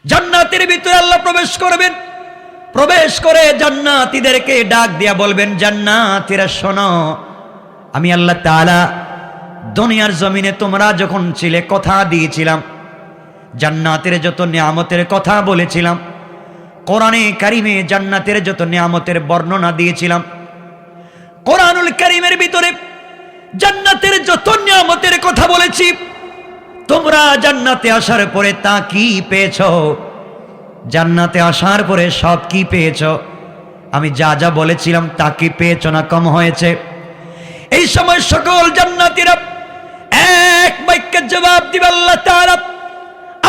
জান্নাতের ভিতরে আল্লাহ প্রবেশ করবেন। প্রবেশ করে জান্নাতীদেরকে ডাক দিয়া বলবেন, জান্নাতীরা শোনো, আমি আল্লাহ তাআলা দুনিয়ার জমিনে তোমরা যখন ছিলে কথা দিয়েছিলাম, জান্নাতের যত নিয়ামতের কথা বলেছিলাম, কোরআনে কারিমে জান্নাতের যত নিয়ামতের বর্ণনা দিয়েছিলাম, কোরআনুল কারিমের ভিতরে জান্নাতের যত নিয়ামতের কথা বলেছি, তোমরা জান্নাতে আসার পরে তা কি পেয়েছো? জান্নাতে আসার পরে সব কি পেয়েছো? আমি যা যা বলেছিলাম তা কি পেয়েছো না কম হয়েছে? এই সময় সকল জান্নাতীরা এক বাক্যে জবাব দিবে, আল্লাহ তাআলা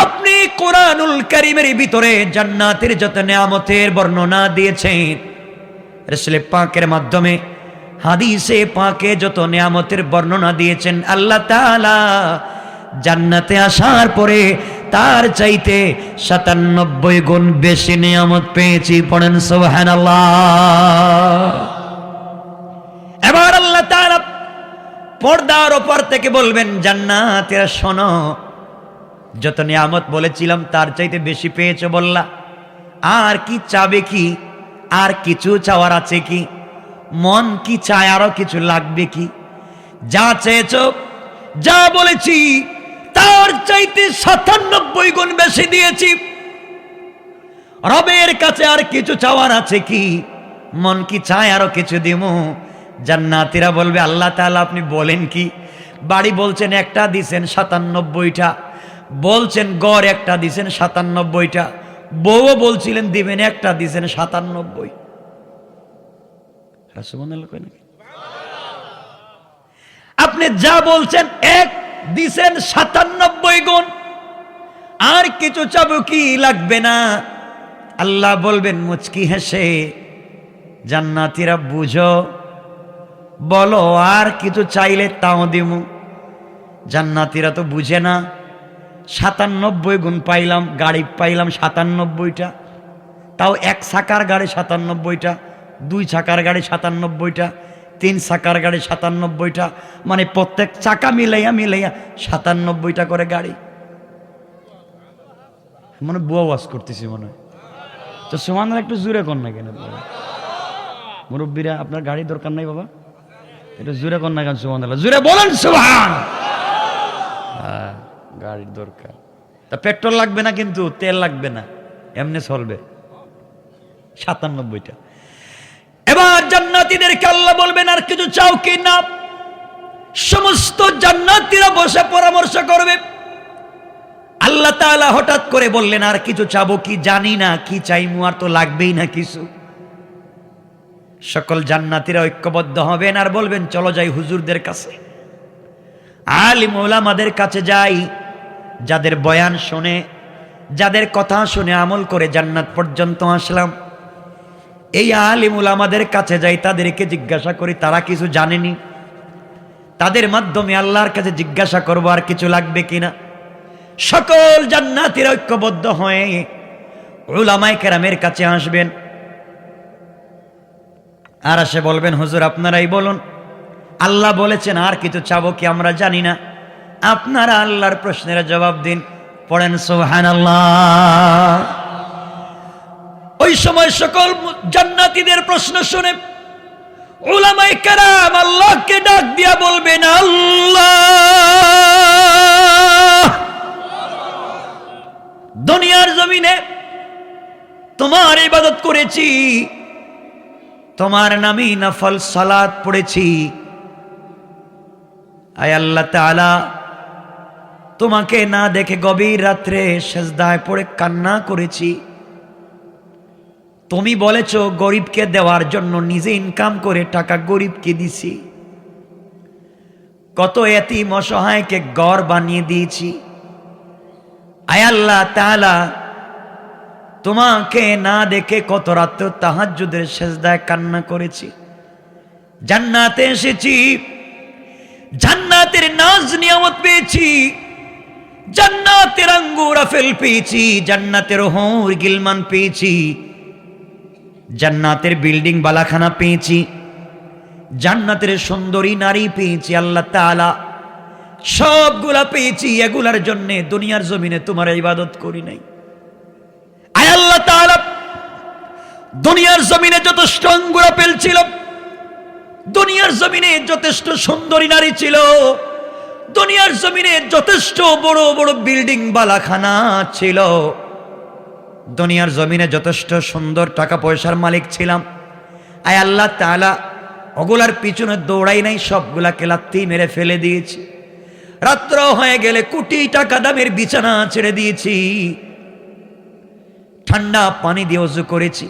আপনি কোরআনুল কারীমের ভিতরে জান্নাতের যত নিয়ামতের বর্ণনা দিয়েছেন, রাসূল পাকের মাধ্যমে হাদিসে পাকে যত নিয়ামতের বর্ণনা দিয়েছেন, আল্লাহ তাআলা জান্নাতে আসার পরে তার চাইতে ৯৭ গুণ বেশি নিয়ামত পেয়েছি। পড়েন সুবহানাল্লাহ। এবার আল্লাহ তাআলা পর্দার ওপর থেকে বলবেন, জান্নাতীরা শোনো, যত নিয়ামত বলেছিলাম তার চাইতে বেশি পেয়েছো বললা, আর কি চাবে? কি আর কিছু চাওয়ার আছে কি? মন কি চায় আরো কিছু লাগবে কি? যা চেয়েছো, যা বলেছি তার চাইতে ৯৭ গুণ বেশি দিয়েছি। রবের কাছে আর কিছু চাওয়ার আছে কি? মন কি চায় আরো কিছু দিমু? জান্নাতীরা বলবে, আল্লাহ তাআলা আপনি বলেন কি? বাড়ি বলছেন একটা দিছেন ৯৭টা, বলছেন গড় একটা দিছেন ৯৭টা, বউও বলছিলেন দিবেন একটা দিছেন ৯৭। আপনি যা বলছেন এক দিছেন ৯৭ গুণ, আর কিছু চাবো কি? লাগবে না। আল্লাহ বলবেন মুচকি হেসে, জান্নাতীরা বুঝো, বলো আর কিছু চাইলে তাও দিমু। জান্নাতীরা তো বুঝে না, ৯৭ গুণ পাইলাম, গাড়ি পাইলাম ৯৭টা, তাও এক চাকার গাড়ি ৯৭টা, ২ চাকার গাড়ি ৯৭টা, ৩ চাকার গাড়ি ৯৭টা, মানে প্রত্যেক চাকা মিলাইয়া মিলাইয়া ৯৭টা করে গাড়ি। মনে বুয়া ওয়াজ করতেছি মনে হয়। তো সুবহানাল্লাহ একটু জোরে কর না কেন? মুরব্বীরা আপনার গাড়ি দরকার নাই বাবা, এটা জোরে কর না কেন? সুবহানাল্লাহ জোরে বলেন সুবহান। হ্যাঁ, গাড়ির দরকার। তা পেট্রোল লাগবে না, কিন্তু তেল লাগবে না, এমনি চলবে ৯৭টা। এবার জান্নাতীদেরকে আল্লাহ বলবেন, আর কিছু চাও কি না? সমস্ত জান্নাতীরা বসে পরামর্শ করবে। আল্লাহ তাআলা হঠাৎ করে বললেন, আর কিছু চাবো কি? জানি না কি চাইমু, আর তো লাগবেই না কিছু। সকল জান্নাতীরা ঐক্যবদ্ধ হবেন আর বলবেন, চলো যাই হুজুরদের কাছে, আলিম উলামাদের কাছে যাই, যাদের বয়ান শুনে, যাদের কথা শুনে আমল করে জান্নাত পর্যন্ত আসলাম। এই আলিম উলামাদের কাছে যাই, তাদেরকে জিজ্ঞাসা করি তারা কিছু জানেনি, তাদের মাধ্যমে আল্লাহর কাছে জিজ্ঞাসা করবো আর কিছু লাগবে কিনা। সকল জান্নাতীরা ঐক্যবদ্ধ হয়ে উলামায়ে কেরামের কাছে আসবেন, আর এসে বলবেন, হুজুর আপনারাই বলুন, আল্লাহ বলেছেন আর কিছু চাবো কি? আমরা জানি না, আপনারা আল্লাহর প্রশ্নের জবাব দিন। পড়েন সুবহানাল্লাহ। ওই সময় সকল জান্নাতীদের প্রশ্ন শুনে উলামায়ে কেরাম আল্লাহকে ডাক দিয়া বলবেন, আল্লাহ, দুনিয়ার জমিনে তোমার ইবাদত করেছি, তোমার নামে নফল সালাত পড়েছি। আয় আল্লাহ তাআলা, তোমাকে না দেখে গভীর রাত্রে সেজদায় পড়ে কান্না করেছি। তুমি বলেছো গরিবকে দেওয়ার জন্য নিজে ইনকাম করে টাকা গরিবকে দিছি। কত এতিম অসহায়কে ঘর বানিয়ে দিয়েছি। আয় আল্লাহ তাআলা, তোমাকে না দেখে কত রাত্র তাহাজ্জুদের সেজদায় কান্না করেছি। জান্নাতে এসেছি, জান্নাতের নাজ নিয়ামত পেয়েছি, জান্নাতের আঙ্গুর আপেল পেয়েছি, জান্নাতের হুর গিলমান পেয়েছি, জান্নাতের বিল্ডিং বালাখানা পেয়েছি, জান্নাতের সুন্দরী নারী পেয়েছি। আল্লাহ তাআলা সবগুলা পেয়েছি, এগুলার জন্য দুনিয়ার জমিনে তোমার ইবাদত করি নাই। দুনিয়ার জমিনে যথেষ্ট আঙ্গুর আপেল ছিল, দুনিয়ার জমিনে যথেষ্ট সুন্দরী নারী ছিল, দুনিয়ার জমিনে যথেষ্ট বড় বড় বিল্ডিং বালাখানা ছিল, দুনিয়ার জমিনে যথেষ্ট সুন্দর টাকা পয়সার মালিক ছিলাম। আয় আল্লাহ তাআলা ওগুলার পিছনে দৌড়াই নাই, সবগুলাকে লাত্তি মেরে ফেলে দিয়েছি। রাত্র হয়ে গেলে কোটি টাকা দামের বিছানা ছেড়ে দিয়েছি, ঠান্ডা পানি দিয়ে ওযু করেছি।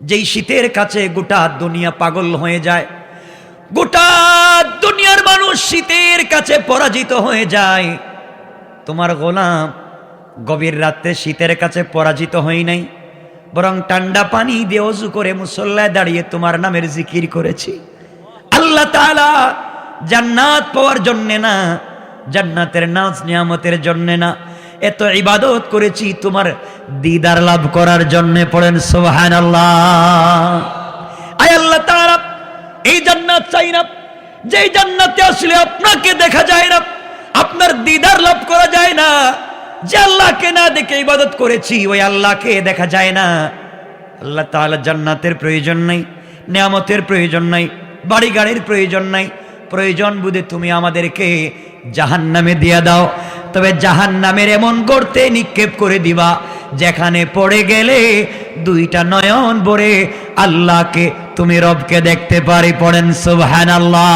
যেই শীতের কাছে গোটা দুনিয়া পাগল হয়ে যায়, গোটা দুনিয়ার মানুষ শীতের কাছে পরাজিত হয়ে যায়, তোমার গোলাম গভীর রাতে শীতের কাছে পরাজিত হই নাই, বরং ঠান্ডা পানি দিয়ে ওযু করে মুসল্লায় দাঁড়িয়ে তোমার নামের জিকির করেছি। আল্লাহ তাআলা জান্নাত পাওয়ার জন্য না, জান্নাতের নাজ নিয়ামতের জন্য না, এত ইবাদত করেছি তোমার দিদার লাভ করার জন্য। পড়েন সুবহানাল্লাহ। আয় আল্লাহ তাআলা এই জান্নাত চাই না, যেই জান্নাতে আসলে আপনাকে দেখা যায় না, আপনার দিদার লাভ করা যায় না। যে আল্লাহকে না দেখে ইবাদত করেছি ওই আল্লাহকে দেখা যায় না। আল্লাহ তাআলা জান্নাতের প্রয়োজন নাই, নিয়ামতের প্রয়োজন নাই, বাড়ি গাড়ির প্রয়োজন নাই। প্রয়োজন বুঝে তুমি আমাদেরকে জাহান্নামে দিয়া দাও, তবে জাহান্নামের এমন গর্তে নিক্ষেপ করে দিবা যেখানে পড়ে গেলে দুইটা নয়ন ভরে আল্লাহকে তুমি রবকে দেখতে পারি। পড়েন সুবহানাল্লাহ।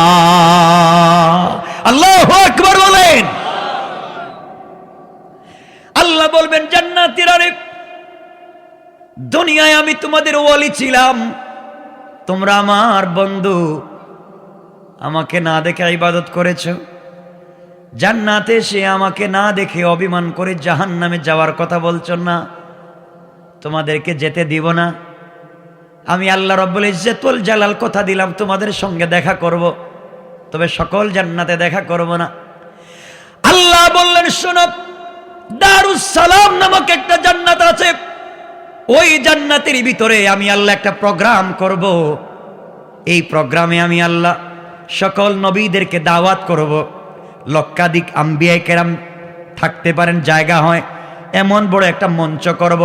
আল্লাহু আকবার বলেন। আল্লাহ বলবেন জান্নাতীরা রে, দুনিয়ায় আমি তোমাদের ওয়ালি ছিলাম, তোমরা আমার বন্ধু, আমাকে না দেখে ইবাদত করেছো। জান্নাতে এসে আমাকে না দেখে অভিমান করে জাহান্নামে যাওয়ার কথা বলছো না, তোমাদেরকে যেতে দিব না। আমি আল্লাহ রব্বুল ইজ্জতুল জালাল কথা দিলাম তোমাদের সঙ্গে দেখা করব, তবে সকল জান্নাতে দেখা করব না। আল্লাহ বললেন শোনো, দারুস সালাম নামক একটা জান্নাত আছে, ওই জান্নাতের ভিতরে আমি আল্লাহ একটা প্রোগ্রাম করব। এই প্রোগ্রামে আমি আল্লাহ সকল নবীদেরকে দাওয়াত করব। লক্ষাধিক আম্বিয়া কেরাম থাকতে পারেন, জায়গা হয়, এমন বড় একটা মঞ্চ করব,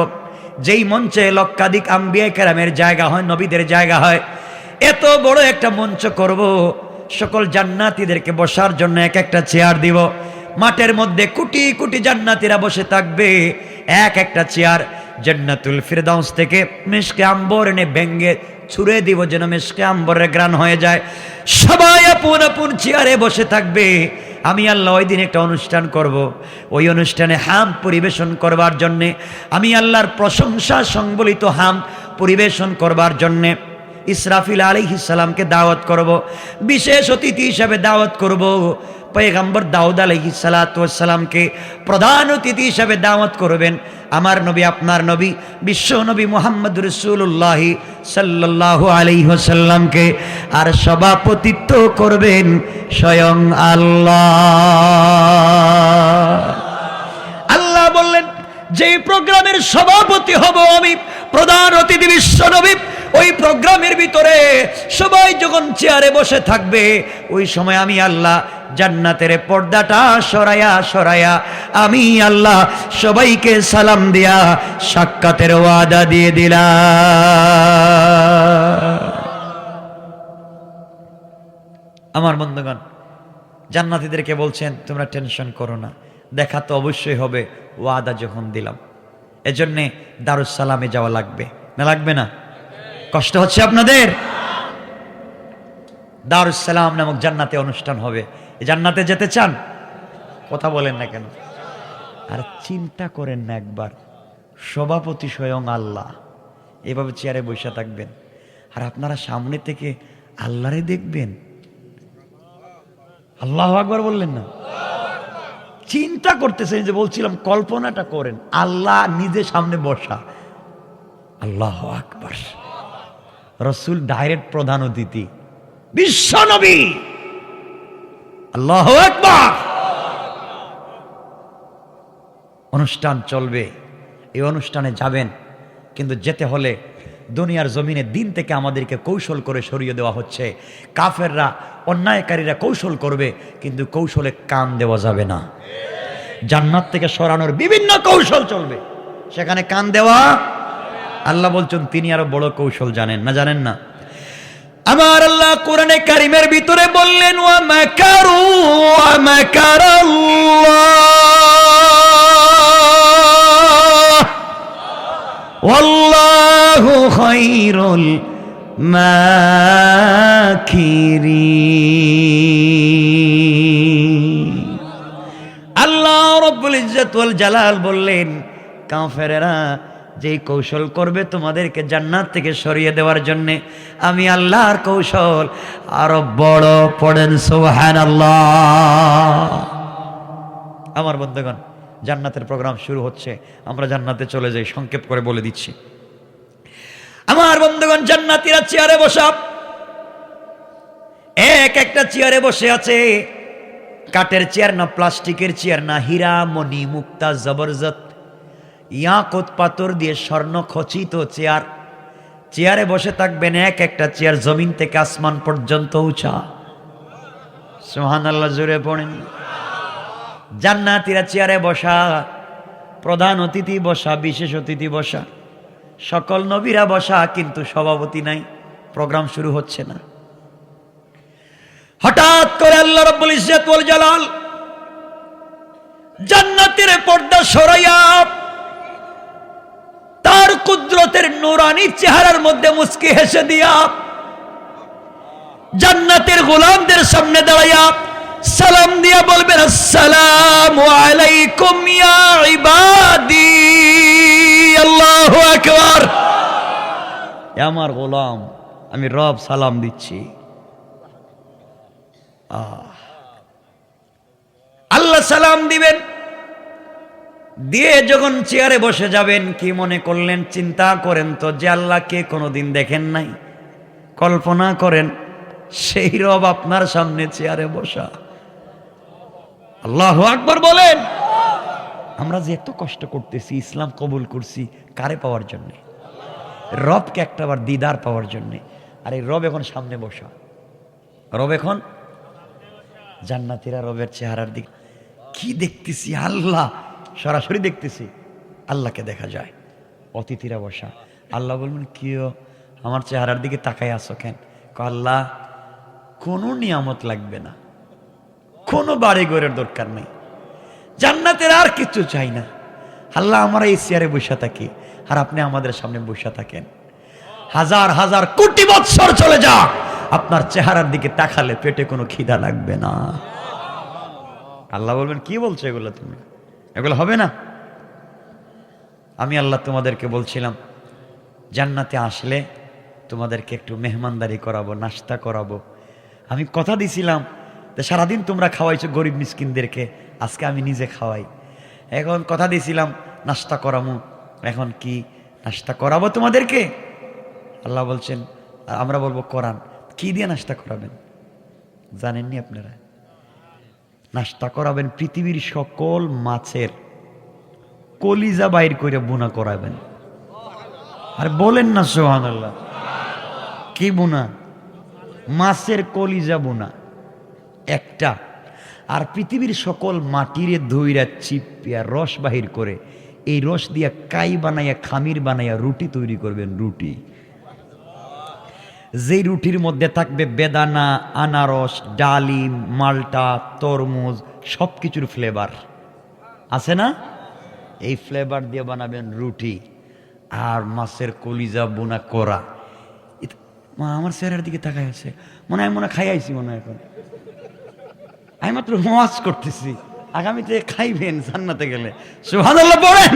যেই মঞ্চে লক্ষাধিক আম্বিয়া কেরামের জায়গা হয়, নবীদের জায়গা হয়। এত বড় একটা মঞ্চ করব, সকল জান্নাতীদেরকে বসার জন্য এক একটা চেয়ার দিব। মাঠের মধ্যে কোটি কোটি জান্নাতীরা বসে থাকবে, এক একটা চেয়ার জান্নাতুল ফিরদাউস থেকে মিশকে আম্বর এনে ভেঙ্গে ছুঁড়ে দিব, যেন মিশকে আম্বরের গ্রান হয়ে যায়। সবাই আপন আপন চেয়ারে বসে থাকবে। আমি আল্লাহ ওই দিন একটা অনুষ্ঠান করব, ওই অনুষ্ঠানে হাম পরিবেশন করবার জন্যে, আমি আল্লাহর প্রশংসা সংবলিত হাম পরিবেশন করবার জন্যে ইসরাফিল আলাইহিস সালামকে দাওয়াত করব, বিশেষ অতিথি হিসাবে দাওয়াত করব। পয়গম্বর দাউদ আলাইহিস সালাতু ওয়াস সালামকে প্রধান অতিথি হিসাবে দাওয়াত করবেন। আমার নবী, আপনার নবী, বিশ্ব নবী মুহাম্মদ রাসূলুল্লাহ সাল্লাল্লাহু আলাইহি ওয়াসাল্লামকে, আর সভাপতিত্ব করবেন স্বয়ং আল্লাহ। আল্লাহ বললেন যে প্রোগ্রামের সভাপতি হব আমি, প্রধান অতিথি বিশ্ব নবী। ওই প্রোগ্রামের ভিতরে সবাই যখন চেয়ারে বসে থাকবে, ওই সময় আমি আল্লাহ জান্নাতের পর্দাটা সরায়া সরায়া আমি আল্লাহ সবাইকে সালাম দিয়া সাক্ষাতের ওয়াদা দিয়ে দিলাম। আমার বন্ধুগণ, জান্নাতীদেরকে বলছেন তোমরা টেনশন করো না, দেখা তো অবশ্যই হবে, ওয়াদা যখন দিলাম। এজন্যে দারুস সালামে যাওয়া লাগবে না, লাগবে না? কষ্ট হচ্ছে আপনাদের? দারুস সালাম নামক জান্নাতে অনুষ্ঠান হবে। এই জান্নাতে যেতে চান? কথা বলেন না কেন? আর চিন্তা করেন না একবার, সভাপতি স্বয়ং আল্লাহ এভাবে চেয়ারে বসে থাকবেন, আর আপনারা সামনে থেকে আল্লাহরে দেখবেন। আল্লাহু আকবার বললেন না? চিন্তা করতেছেন, যে বলছিলাম কল্পনাটা করেন, আল্লাহ নিজে সামনে বসা। আল্লাহু আকবার। রাসূল ডাইরেক্ট প্রধান অতিথি, বিশ্ব নবী। আল্লাহু আকবার। অনুষ্ঠান চলবে, এই অনুষ্ঠানে যাবেন, কিন্তু যেতে হলে দুনিয়ার জমিনে দিন থেকে আমাদেরকে কৌশল করে সরিয়ে দেওয়া হচ্ছে। কাফেররা, অন্যায়কারীরা কৌশল করবে, কিন্তু কৌশলে কান দেওয়া যাবে না। জান্নাত থেকে সরানোর বিভিন্ন কৌশল চলবে, সেখানে কান দেওয়া আল্লাহ বলছেন তিনি আরো বড় কৌশল জানেন না, জানেন না? আমার আল্লাহ কোরআনে কারিমের ভিতরে বললেন ওয়া মাকারু ওয়া মাকারাল্লাহ ওয়াল্লাহু খায়রুল মাকিরিন। আল্লাহ রাব্বুল ইজ্জত ওয়াল জালাল বললেন কাফেরেরা যেই কৌশল করবে তোমাদেরকে জান্নাত থেকে সরিয়ে দেওয়ার জন্য, আমি আল্লাহর কৌশল আরো বড়। পড়েন সুবহানাল্লাহ। আমার বন্ধুগণ, জান্নাতের প্রোগ্রাম শুরু হচ্ছে, আমরা জান্নাতে চলে যাই। সংক্ষেপ করে বলে দিচ্ছি। আমার বন্ধুগণ, জান্নাতীরা চেয়ারে বসা, এক একটা চেয়ারে বসে আছে। কাঠের চেয়ার না, প্লাস্টিকের চেয়ার না, হীরা মণি মুক্তা জবরদস্ত ইয়াকুত পাথর দিয়ে স্বর্ণ খচিত চেয়ার। চেয়ারে বসে থাকবেন, এক একটা চেয়ার জমিন থেকে আসমান পর্যন্ত উঁচা। সুবহানাল্লাহ, জোরে পড়েন। জান্নাতীরা চেয়ারে বসা, প্রধান অতিথি বসা, বিশেষ অতিথি বসা, সকল নবীরা বসা, কিন্তু সভাপতি নাই, প্রোগ্রাম শুরু হচ্ছে না। হঠাৎ করে আল্লাহ রাব্বুল ইজ্জত ওয়াল জালাল জান্নাতের পর্দা সরাইয়া তার কুদরতের নূরানী চেহারার মধ্যে মুস্কি হেসে দিয়া জান্নাতের গোলামদের সামনে দাঁড়াইয়া সালাম দিয়া বলবেন আসসালামু আলাইকুম ইয়া ইবাদি। আল্লাহু আকবার। আমার গোলাম, আমি রব সালাম দিচ্ছি। আল্লাহ সালাম দিবেন, দিয়ে যখন চেয়ারে বসে যাবেন, কি মনে করলেন? চিন্তা করেন তো যে আল্লাহকে কোনোদিন দেখেন নাই, কল্পনা করেন সেই রব আপনার সামনে চেয়ারে বসা। আল্লাহু আকবার বলেন। আমরা যে এত কষ্ট করতেছি, ইসলাম কবুল করছি কারে পাওয়ার জন্যে? রবকে একটাবার দিদার পাওয়ার জন্যে। আর এই রব এখন সামনে বসা। রব এখন জান্নাতীরা রবের চেহারার দিক কি দেখতেছি? আল্লাহ সরাসরি দেখতেছি, আল্লাহকে দেখা যায়। অতিথিরা বসা, আল্লাহ বলবেন কিও আমার চেহারার দিকে তাকাই আসো কেন? আল্লাহ কোনো নিয়ামত লাগবে না, কোনো বাড়ি ঘরের দরকার নেই, জান্নাতের আর কিছু চাই না। আল্লাহ আমরা এই চেয়ারে বসে থাকি আর আপনি আমাদের সামনে বসে থাকেন। হাজার হাজার কোটি বৎসর চলে যা, আপনার চেহারার দিকে তাকালে পেটে কোনো খিদা লাগবে না। আল্লাহ বলবেন কি বলছো এগুলো? তুমি এগুলো হবে না। আমি আল্লাহ তোমাদেরকে বলছিলাম জান্নাতে আসলে তোমাদেরকে একটু মেহমানদারি করাবো, নাস্তা করাবো। আমি কথা দিছিলাম যে সারাদিন তোমরা খাওয়াইছো গরিব মিসকিনদেরকে, আজকে আমি নিজে খাওয়াই। এখন কথা দিছিলাম নাস্তা করাবো, এখন কি নাস্তা করাবো তোমাদেরকে? আল্লাহ বলছেন, আমরা বলবো কোরআন। কি দিয়ে নাস্তা করাবেন জানেননি আপনারা? নাস্তা করাবেন পৃথিবীর সকল মাছের কলিজা বাইর করে বুনা করাবেন। আর বলেন না সুবহানাল্লাহ। কি বুনা? মাছের কলিজা বুনা একটা। আর পৃথিবীর সকল মাটিরে ধইরা চিপিয়া রস বাহির করে এই রস দিয়া কাই বানাইয়া খামির বানাইয়া রুটি তৈরি করবেন। রুটি, যেই রুটির মধ্যে থাকবে বেদানা, আনারস, ডালিম, মাল্টা, তরমুজ, সব কিছুর ফ্লেভার আছে না? এই ফ্লেভার দিয়ে বানাবেন রুটি। আর মাছের কলিজা বোনা করা। মা আমার চেহারার দিকে তাকাই আছে, মনে হয় খাই আইছি মনে হয়। এখন আমি মাত্র ওয়াজ করতেছি, আগামীতে খাইবেন জান্নাতে গেলে। সুবহানাল্লাহ বলেন,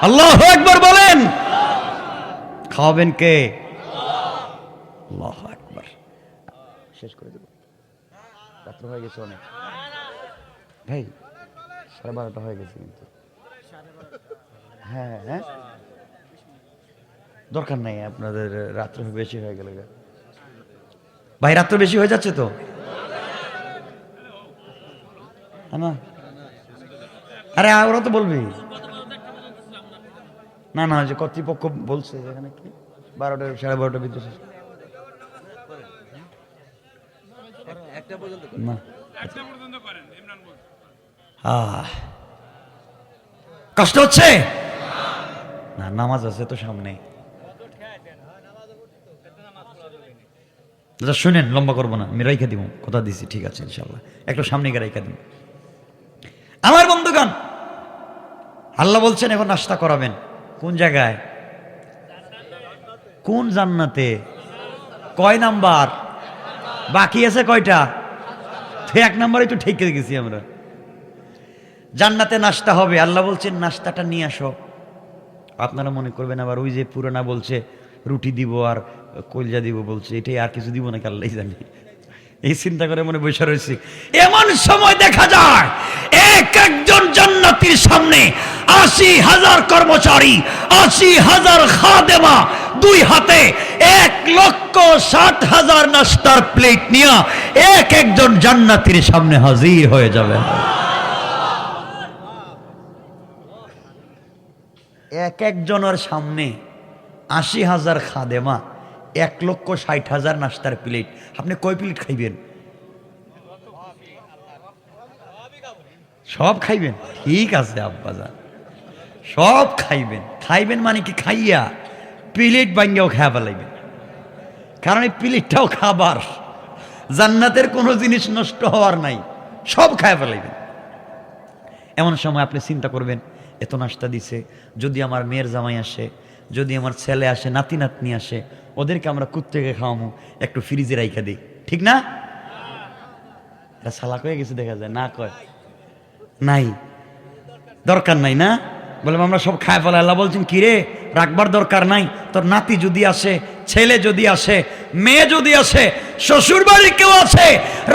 আল্লাহু আকবার বলেন। খাওয়াবেন কে? আল্লাহু আকবার। শেষ করে দেব, রাত্র হয়ে গেছে অনেক ভাই, 12:30 হয়ে গেছে কিন্তু। হ্যাঁ হ্যাঁ, দরকার নাই আপনাদের, রাত্র বেশি হয়ে গেল ভাই, রাত্র বেশি হয়ে যাচ্ছে তো। না আরে ওরা তো বলবি না, না যে কর্তৃপক্ষ বলছে এখানে কি 12টা 12:30 ভিতরে না। কষ্ট হচ্ছে? না, নামাজ আছে তো সামনে। আচ্ছা শুনেন, লম্বা করবো না, আমি রাইখা দিব, কথা দিছি, ঠিক আছে ইনশাল্লাহ একটু সামনে গিয়ে রাইখা দিব। আমার বন্ধুগণ, আল্লাহ বলছেন এখন নাস্তা করাবেন। কোন জায়গায়? কোন জান্নাতে? কয় নাম্বার? বাকি আছে কয়টা? এক নাম্বারে তো ঠিক গেছি আমরা। জান্নাতে নাস্তা হবে, আল্লাহ বলছেন নাস্তাটা নিয়ে আসো। আপনারা মনে করবেন আবার ওই যে পুরানা বলছে রুটি দিব আর কলজা দিব বলছে, এটাই আর কিছু দিব নাকি আল্লাহ জানে। এই চিন্তা করে মনে বসে রয়েছি। এমন সময় দেখা যায় এক একজন জান্নাতীর সামনে ৮০,০০০ কর্মচারী, ৮০,০০০ খাদেমা, দুই হাতে ১,৬০,০০০ নাস্তার প্লেট নিয়ে এক একজন জান্নাতীর সামনে হাজির হয়ে যাবে। এক একজনের সামনে ৮০,০০০ খাদেমা, ১,৬০,০০০ নাস্তার প্লেট। আপনি কয় প্লেট খাইবেন? সব খাইবেন? ঠিক আছে আব্বাজান, সব খাইবেন। খাইবেন মানে কি খাইয়া প্লেট ভাঙ্গেও খাওয়া ফেলাইবেন, কারণ এই প্লেটটাও খাবার। জান্নাতের কোনো জিনিস নষ্ট হওয়ার নাই, সব খাওয়া ফেলাইবেন। এমন সময় আপনি চিন্তা করবেন, এত নাস্তা দিছে, যদি আমার মেয়ের জামাই আসে, যদি আমার ছেলে আসে, নাতি নাতনি আসে, ওদেরকে আমরা কুত্তেকে খাওয়াবো, একটু ফ্রিজে রাইখা দিই, ঠিক না? এটা সালাক হয়ে গেছে দেখা যায়, না কয় নাই, দরকার নাই না, বললাম আমরা সব খায় ফেলা। আল্লাহ বলছেন কি রে, রাখবার দরকার নাই, তোর নাতি যদি আসে, ছেলে যদি আসে, মেয়ে যদি আসে, শ্বশুর বাড়ি কেউ আছে,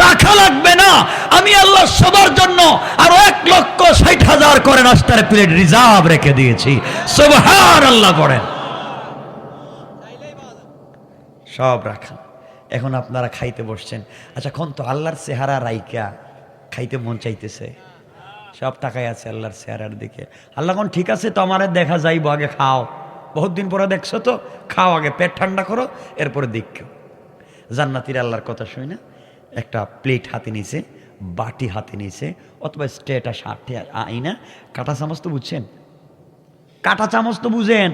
রাখা লাগবে না। আমি আল্লাহ সবার জন্য আরো ১,৬০,০০০ করে নাস্তার প্লেট রিজার্ভ রেখে দিয়েছি। সুবহানাল্লাহ পড়েন। সব রাখা। এখন আপনারা খাইতে বসছেন। আচ্ছা কোন তো আল্লাহর চেহারা রাইকা খাইতে মন চাইতেছে, সব তাকাই আছে আল্লাহর চেহারার দিকে। আল্লাহ কোন ঠিক আছে তো আমারে দেখা যাইব, আগে খাও, বহুত দিন পরে দেখছো তো, খাও, আগে পেট ঠান্ডা করো, এরপরে দেখো। জান্নাতীর আল্লাহর কথা শুই না, একটা প্লেট হাতে নিছে, বাটি হাতে নিছে, অথবা স্টেটা সাথে আইনা, কাঁটা চামচ তো বুঝছেন, কাঁটা চামচ তো বুঝেন,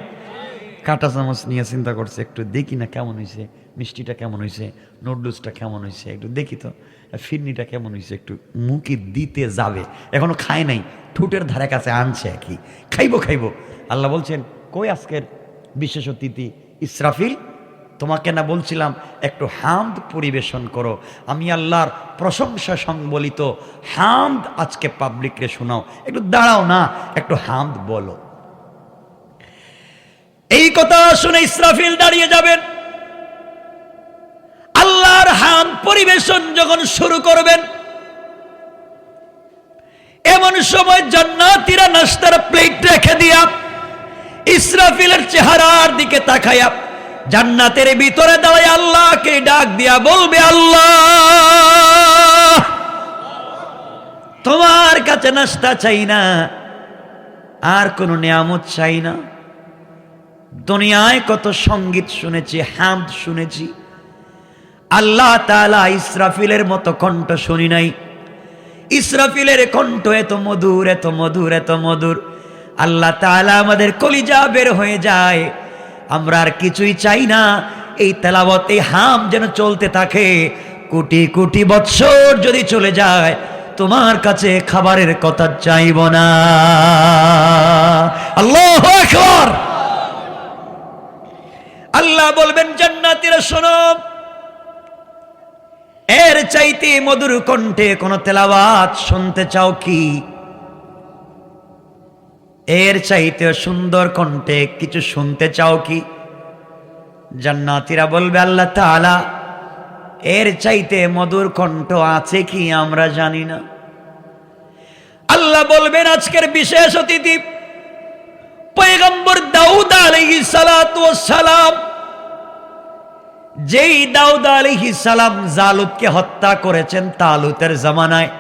কাঁটা চামচ নিয়ে চিন্তা করছে একটু দেখি না কেমন হয়েছে, মিষ্টিটা কেমন হয়েছে, নুডলসটা কেমন হয়েছে, একটু দেখি তো, ফিরনিটা কেমন হয়েছে, একটু মুখে দিতে যাবে, এখনো খায় নাই, ঠোঁটের ধারে কাছে আনছে আর কি, খাইবো খাইবো। আল্লাহ বলছেন কই আজকের বিশেষ অতিথি ইসরাফিল, তোমাকে না বলছিলাম একটু হামদ পরিবেশন করো, আমি আল্লাহর প্রশংসা সংবলিত হামদ আজকে পাবলিকরে শোনাও, একটু দাঁড়াও না, একটু হামদ বলো। এই কথা শুনে ইসরাফিল দাঁড়িয়ে যাবেন, আল্লাহর হামদ পরিবেশন যখন শুরু করবেন, এমন সময় জান্নাতীরা নাস্তার প্লেট রেখে দিয়া ইসরাফিলের চেহারার দিকে তাকায়া জান্নাতের ভিতরে দাঁড়ায় আল্লাহকে ডাক দিয়া বলবে, আল্লাহ তোমার কাছে নাস্তা চাই না, আর কোন নিয়ামত চাই না। দুনিয়ায় কত সঙ্গীত শুনেছি, হামদ শুনেছি, আল্লাহ তাআলা ইসরাফিলের মতো কণ্ঠ শুনি নাই। ইসরাফিলের কণ্ঠ এত মধুর, এত মধুর, এত মধুর, আল্লাহ তাআলা আমাদের কলিজা বের হয়ে যায়। আমরা আর কিছুই চাই না, এই তেলাওয়াত, এই হাম যেন চলতে থাকে, কোটি কোটি বৎসর যদি চলে যায়, তোমার কাছে খাবারের কথা চাইব না। আল্লাহু আকবার। আল্লাহ বলবেন জান্নাতীরা শোনো, এর চাইতে মধুর কণ্ঠে কোন তেলাওয়াত শুনতে চাও কি? এর চাইতে সুন্দর কণ্ঠে কিছু শুনতে চাও কি? জান্নাতীরা বলবে আল্লাহ তাআলা এর চাইতে মধুর কণ্ঠ আছে কি আমরা জানি না। আল্লাহ বলবেন আজকের বিশেষ অতিথি পয়গম্বর দাউদ আলাইহিস সালাতু ওয়াস সালাম, যেই দাউদ আলাইহিস সালাম জালুতকে হত্যা করেছেন তালুতের জামানায়,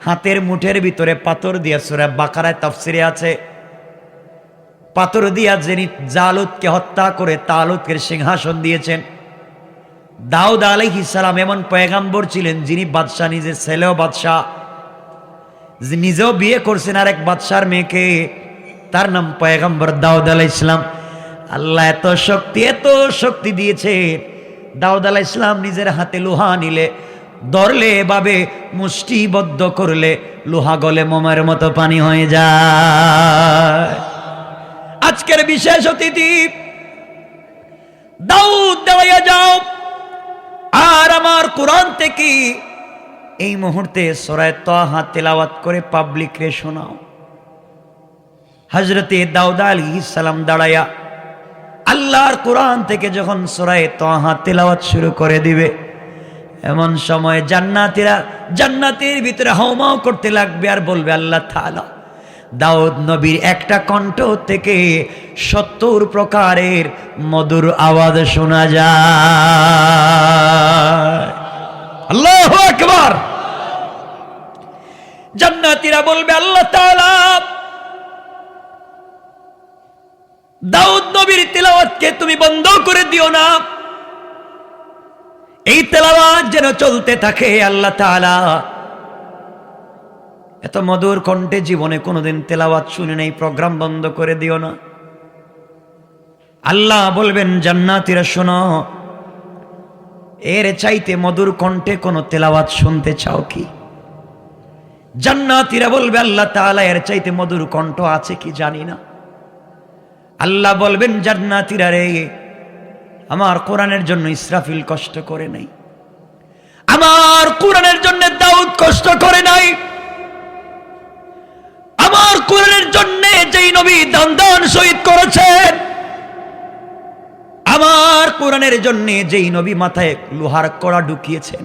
হাতের মুঠের ভিতরে পাথর দিয়া, সূরা বাকারায় তাফসিরে আছে, পাথর দিয়া যিনি জালুতকে হত্যা করে তালুতের সিংহাসন দিয়েছেন। দাউদ আলাইহিস সালাম এমন পয়গম্বর ছিলেন যিনি বাদশাহ, নিজের ছেলেও বাদশাহ, নিজেও বিয়ে করছেন আরেক বাদশার মেয়েকে, তার নাম পয়গম্বর দাউদ আলাইহিস সালাম। আল্লাহ এত শক্তি দিয়েছে, দাউদ আলাইহিস সালাম নিজের হাতে লোহা নিলে, ধরলে এভাবে মুষ্টিবদ্ধ করলে লোহা গলে মোমের মতো পানি হয়ে যায়। আজকের বিশেষ অতিথি দাউদ দেওয়া যাও, আর আমার কোরআন থেকে এই মুহূর্তে সূরা তাহা তেলাওয়াত করে পাবলিক রে শোনাও। হযরতে দাউদ আলাইহিস সালাম দাঁড়ায়া আল্লাহর কোরআন থেকে যখন সূরা তাহা তেলাওয়াত শুরু করে দিবে, এমন সময় জান্নাতীরা জান্নাতের ভিতরে হাওমাও করতে লাগবে আর বলবে, আল্লাহ তাআলা দাউদ নবীর একটা কণ্ঠ থেকে 70 প্রকারের মধুর আওয়াজ শোনা যায়। আল্লাহু আকবার। জান্নাতীরা বলবে, আল্লাহ তাআলা দাউদ নবীর তেলাওয়াতকে তুমি বন্ধ করে দিও না, এই তেলাওয়াত যেন চলতে থাকে। আল্লাহ তাআলা এত মধুর কণ্ঠে জীবনে কোনোদিন তেলাওয়াত শুনে নাই, প্রোগ্রাম বন্ধ করে দিও না। আল্লাহ বলবেন, জান্নাতীরা শোনো, এর চাইতে মধুর কণ্ঠে কোন তেলাওয়াত শুনতে চাও কি? জান্নাতীরা বলবে, আল্লাহ তাআলা এর চাইতে মধুর কণ্ঠ আছে কি জানি না। আল্লাহ বলবেন, জান্নাতীরা রে, আমার কোরআনের জন্য ইসরাফিল কষ্ট করে নাই, আমার কোরআনের জন্য দাউদ কষ্ট করে নাই, আমার কোরআনের জন্য যেই নবী দান শহীদ করেছেন, আমার কোরআনের জন্য যেই নবী মাথায় লোহার কড়া ঢুকিয়েছেন,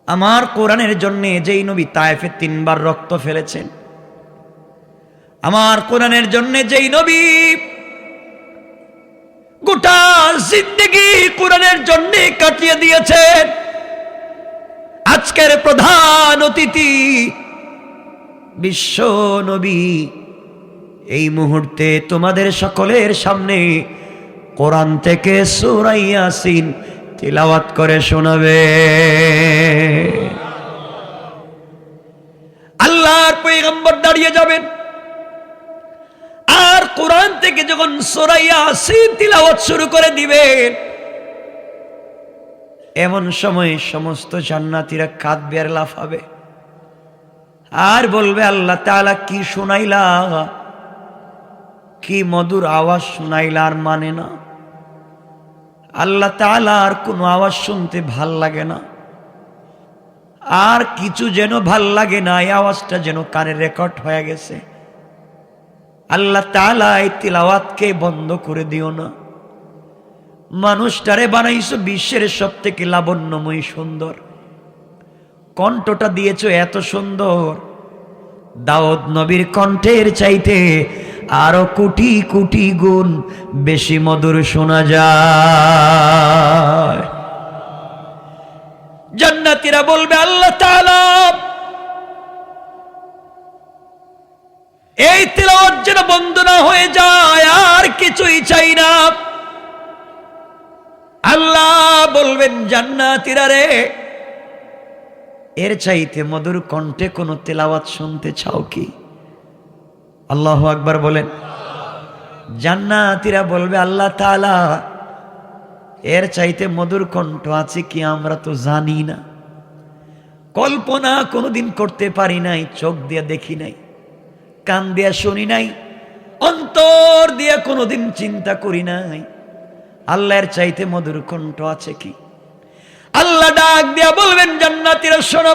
আমার কোরআনের জন্য যেই নবী তায়েফে 3 বার রক্ত ফেলেছেন, আমার কোরআনের জন্য যেই নবী গোটা জিন্দেগি কোরআনের জন্য কাটিয়ে দিয়েছেন, আজকের প্রধান অতিথি বিশ্ব নবী এই মুহূর্তে তোমাদের সকলের সামনে কোরআন থেকে সূরা ইয়াসিন তিলাওয়াত করে শোনাবে। আল্লাহর পয়গম্বর দাঁড়িয়ে যাবেন, আর কোরআন থেকে যখন সূরা ইয়াসিন তিলাওয়াত শুরু করে দিবেন, এমন সময় সমস্ত জান্নাতীরা কাঁদবে আর লাফাবে আর বলবে, আল্লাহ তাআলা কি শোনাইলা, কি মধুর আওয়াজ শোনাইলা, আর মানে না। আল্লাহ তাআলা আর কোনো আওয়াজ শুনতে ভাল লাগে না, আর কিছু যেন ভাল লাগে না, এই আওয়াজটা যেন কানে রেকর্ড হয়ে গেছে। আল্লাহ তাআলা এই তিলাওয়াতকে বন্ধ করে দিও না। মানুষটারে বানাইছো বিশ্বের সব থেকে লাবণ্যময় সুন্দর, কণ্ঠটা দিয়েছো এত সুন্দর, দাউদ নবীর কণ্ঠের চাইতে আরো কোটি কোটি গুণ বেশি মধুর শোনা যায়। জান্নাতীরা বলবে, আল্লাহ তাআলা এই তিলাওয়াত যেন বন্ধ না হয়ে যায়, আর কিছুই চাই না। আল্লাহ বলবেন, জান্নাতীরা রে, এর চাইতে মধুর কণ্ঠে কোন তেলাওয়াত শুনতে চাও কি? আল্লাহু আকবার বলেন। জান্নাতীরা বলবে, আল্লাহ তাআলা এর চাইতে মধুর কণ্ঠ আছে কি আমরা তো জানি না, কল্পনা কোনোদিন করতে পারি নাই, চোখ দিয়ে দেখি নাই, কান দিয়ে শুনি নাই, অন্তর দিয়ে কোনোদিন চিন্তা করি নাই। আল্লাহর চাইতে মধুর কণ্ঠ আছে কি? আল্লাহ ডাক দিয়া বলবেন, জান্নাতীরা শোনো,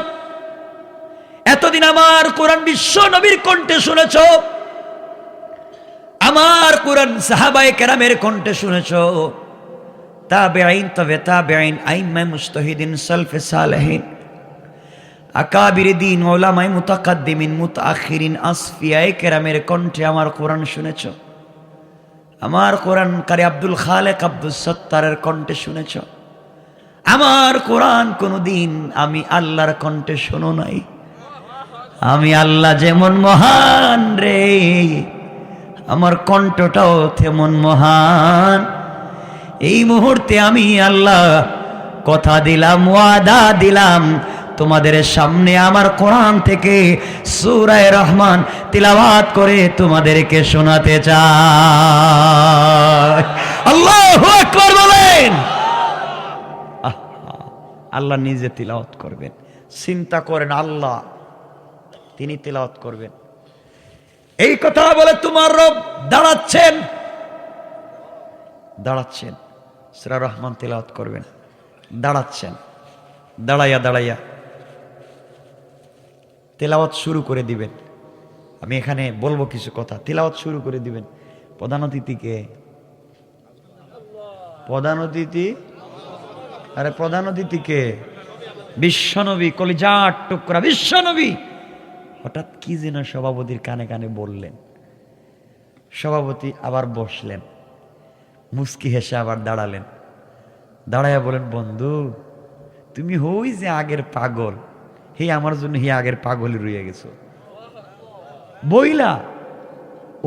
এতদিন আমার কোরআন বিশ্ব নবীর কণ্ঠে শুনেছ, আমার কোরআন সাহাবায়ে কেরামের কণ্ঠে শুনেছ, তাবেঈন, তবে তাবেঈন, আইম্মায়ে মুজতাহিদিন, সালফে সালেহিন, আকাবির দ্বীন, উলামায়ে মুতাকাদ্দিমিন, মুতাআখিরিন, আসফিয়ায়ে কেরামের কণ্ঠে আমার কোরআন শুনেছ, আমার কোরআন কারি আব্দুল খালেক, আব্দুল সত্তারের কণ্ঠে শুনেছ। আমার কোরআন কোনদিন আমি আল্লাহর কণ্ঠে শোনো নাই। আমি আল্লাহ যেমন মহান রে, আমার কণ্ঠটাও তেমন মহান। এই মুহূর্তে আমি আল্লাহ কথা দিলাম, ওয়াদা দিলাম, তোমাদের সামনে আমার কোরআন থেকে সূরা রহমান তিলাওয়াত করে তোমাদেরকে শোনাতে চাই। আল্লাহু আকবার বলেন। আল্লাহ নিজে তিলাওয়াত করবেন। চিন্তা করেন, আল্লাহ তিনি তিলাওয়াত করবেন। এই কথা বলে তোমার রব দাঁড়াচ্ছেন সূরা রহমান তিলাওয়াত করবেন, দাঁড়াচ্ছেন, দাঁড়াইয়া তিলাওয়াত শুরু করে দিবেন। আমি এখানে বলবো কিছু কথা, তিলাওয়াত শুরু করে দিবেন। প্রধান অতিথিকে, প্রধান অতিথিকে বিশ্বনবী, কলিজার টুকরা বিশ্বনবী। হঠাৎ কি যেন সভাপতির কানে কানে বললেন। সভাপতি আবার বসলেন, মুস্কি হেসে আবার দাঁড়ালেন, দাঁড়াইয়া বলেন, বন্ধু তুমি হই যে আগের পাগল, হে আমার জন্য হে আগের পাগলই রয়ে গেছো। বইলা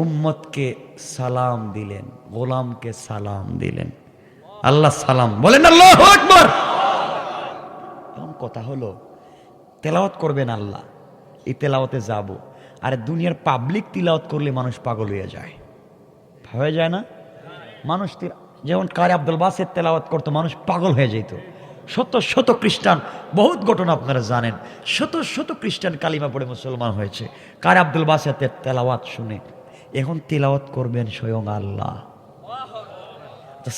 উম্মতকে সালাম দিলেন, গোলামকে সালাম দিলেন। আল্লাহ সালাম বলেন, আল্লাহু আকবার। এখন কথা হলো তেলাওয়াত করবেন আল্লাহ, এই তেলাওয়াতে যাব। আর দুনিয়ার পাবলিক তিলাওয়াত করলে মানুষ পাগল হয়ে যায় না? মানুষ যেমন কারি আব্দুল বাসেত তেলাওয়াত করতো, মানুষ পাগল হয়ে যেত। শত শত খ্রিস্টান, বহুত ঘটনা আপনারা জানেন, শত শত খ্রিস্টান কালিমা পড়ে মুসলমান হয়েছে কারি আব্দুল বাসেতের তেলাওয়াত শুনে। এখন তেলাওয়াত করবেন স্বয়ং আল্লাহ।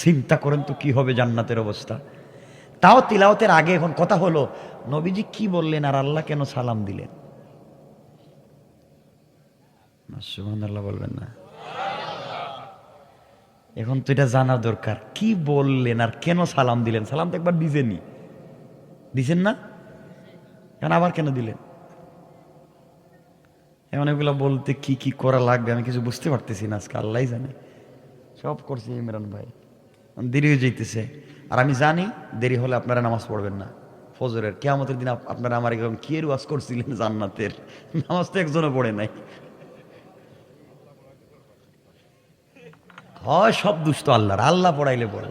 চিন্তা করেন তো কি হবে জান্নাতের অবস্থা। তাও তিলাওয়াতের আগে এখন কথা হলো নবীজি কি বললেন আর আল্লাহ কেন সালাম দিলেন? সুবহানাল্লাহ বলবেন না? এখন তো এটা জানা দরকার, কি বললেন আর কেন সালাম দিলেন। সালাম তো একবার দিছেন না, কেন আবার কেন দিলেন? এমন এগুলো বলতে কি কি করা লাগবে আমি কিছু বুঝতে পারতেছি না আজকে, আল্লাহ জানে। সব করছি ইমরান ভাই, দেরি হয়ে যাইতেছে। আর আমি জানি দেরি হলে আপনারা নামাজ পড়বেন না ফজরের। কিয়ামতের দিন আপনারা আমার এরকম কি এর ওয়াজ করছিলেন জান্নাতের, নামাজ তো একজনও পড়ে নাই। হয় সব দুষ্ট আল্লাহর, আল্লাহ পড়াইলে পড়ে,